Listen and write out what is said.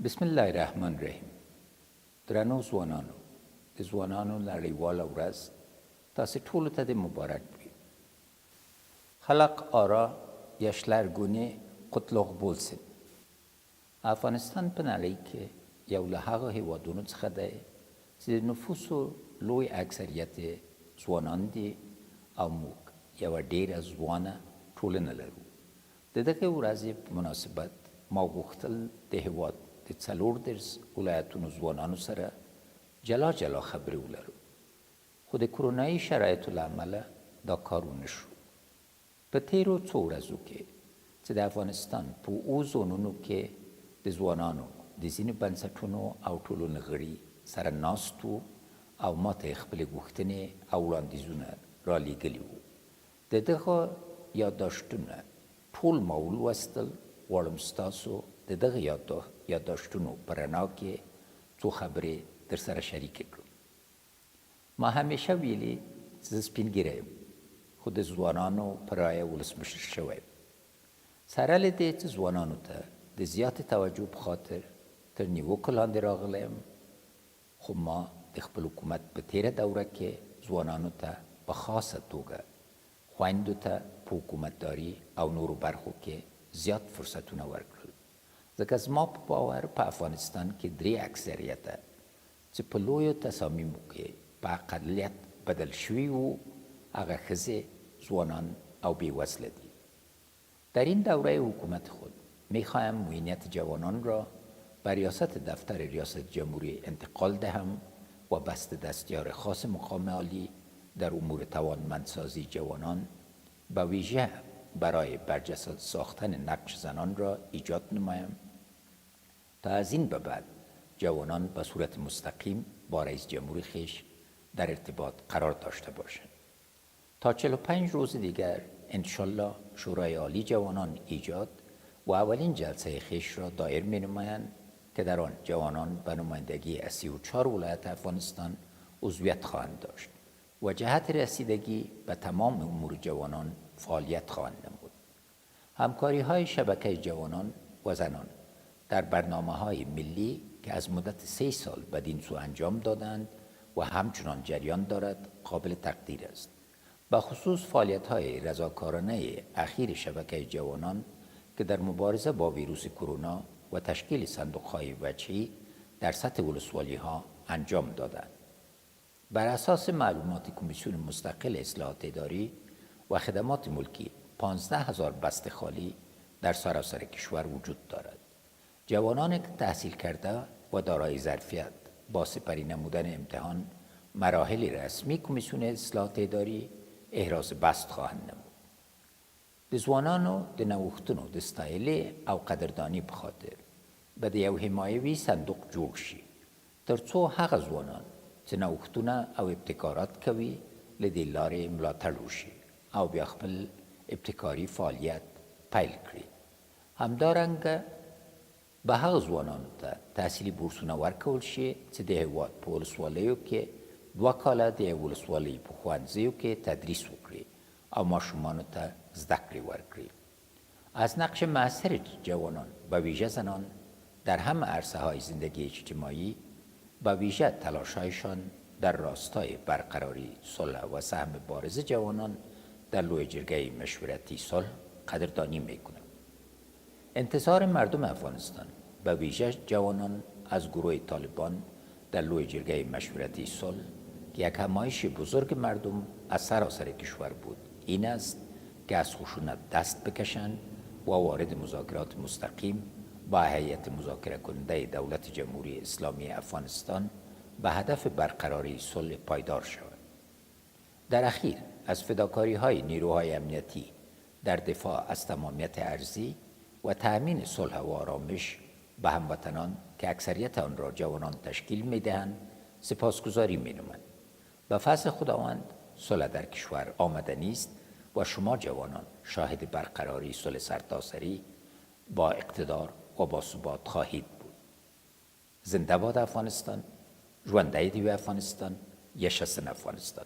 بسم الله الرحمن الرحیم. درنو ځوانانو، د ځوانانو نړیواله ورځ تاسې ټولو ته د مبارک وي. خلق آرا یشلرګونې قطلق بولسن. افغانستان په نړۍ کې یو له هغو هیوادونو څخه دی چې د نفوسو لوی اکثریت ځوانان دي او موږ یوه ډېره ځوانه ټولنه لرو. د دغې ورځې په مناسبت ما غوښتل د هیواد د 14 ولایتونو ځوانانو سره جلا جلا خبرې ولرو، خو د کرونایي شرایطو له امله دا کار ونه شو. په تیرو څو ورځو کې چې د افغانستان په 7 زونونو کې د ځوانانو د ځینو بنسټونو او ټولنو غړي سره ناست وو او ما ته یې خپلې غوښتنې او وړاندیزونه رالیږلي وو. د دغه یادداشتونه ټول ما ولوستل. غواړم ستاسو د دغه یادداشتونو په رڼا کې څو خبرې درسره شریکې کړم. ما همیشه ویلي چې زه سپین ږیری یم، خو د ځوانانو په رایه ولسمشر شوی یم. سره له دې چې ځوانانو ته د زیاتې توجه په خاطر تر نیوکو لاندې راغلی یم، خو ما د خپل حکومت په تیره دوره کې ځوانانو ته په خاصه توګه خویندو ته په حکومتداري او نورو برخو کې زیات فرصتونه ورکړل، ځکه زما په باور په افغانستان کې 3 اکثریته چې په لویو تصامیمو کې په اقلیت بدل شوي وو، هغه ښځې، ځوانان او بیوزله دي. در این دوره حکومت خود میخواهم معینیت جوانان را به ریاست دفتر ریاست جمهوری انتقال دهم و بست دستیار خاص مقام عالی در امور توانمندسازی جوانان به ویژه برای برجسته ساختن نقش زنان را ایجاد نمایم تا از این به بعد جوانان به صورت مستقیم با رئیس جمهور خویش در ارتباط قرار داشته باشند. تا 45 روز دیگر انشالله شورای عالی جوانان ایجاد و اولین جلسه خویش را دایر می نمایند که در آن جوانان به نمایندگی از 34 ولایت افغانستان عضویت خواهند داشت و جهت رسیدگی به تمام امور جوانان فعالیت خواهند نمود. همکاری های شبکه جوانان و زنان در برنامه های ملی که از مدت 3 سال بدین سو انجام دادند و همچنان جریان دارد قابل تقدیر است. به خصوص فعالیت های رضاکارانه اخیر شبکه جوانان که در مبارزه با ویروس کرونا و تشکیل صندوق های وجهی در سطح ولسوالی ها انجام دادند. بر اساس معلومات کمیسیون مستقل اصلاحات اداری و خدمات ملکی 15,000 بسته خالی در سراسر کشور وجود دارد. جوانان که تحصیل کرده و دارای ظرفیت با سپری نمودن امتحان مراحل رسمی کمیسیون اصلاحات اداری احراز بست خواهند نمود. د ځوانانو د نوښتونو د ستایلې او قدرداني په خاطر به د یو حمایوي صندوق جوړ شي، تر څو هغه ځوانان چې نوښتونه او ابتکارات کوي له دې لارې ملاتړ وشي او بیا خپل ابتکاري فعالیت پیل کړي. همدارنګه به هغه ځوانانو ته تحصیلي بورسونه ورکول شي چې د هېواد په ولسوالیو کې 2 کاله د یو ولسوالۍ په ښوونځیو کې تدریس وکړي او ماشومانو ته زده کړې ورکړي. از نقش مؤثر جوانان به ویژه زنان در همه عرصه های زندگی اجتماعی به ویژه تلاش‌هایشان در راستای برقراری صلح و سهم بارز جوانان در لوی جرگه مشورتی صلح قدردانی میکنم. انتظار مردم افغانستان به ویژه جوانان از گروه طالبان در لوی جرگه مشورتی صلح که یک همایش بزرگ مردم از سراسر کشور بود این است که از خشونت دست بکشند و وارد مذاکرات مستقیم با هیئت مذاکره کننده دولت جمهوری اسلامی افغانستان به هدف برقراری صلح پایدار شود. در اخیر از فداکاری های نیروهای امنیتی در دفاع از تمامیت ارضی و تأمین صلح و آرامش به هموطنان که اکثریت آن را جوانان تشکیل می دهند سپاسگزاری می نمایم. به فضل خداوند صلح در کشور آمدنی است و شما جوانان شاهد برقراری صلح سرتاسری با اقتدار و با ثبات خواهید بود. زنده باد افغانستان، ژوندی دی افغانستان، یشسن افغانستان.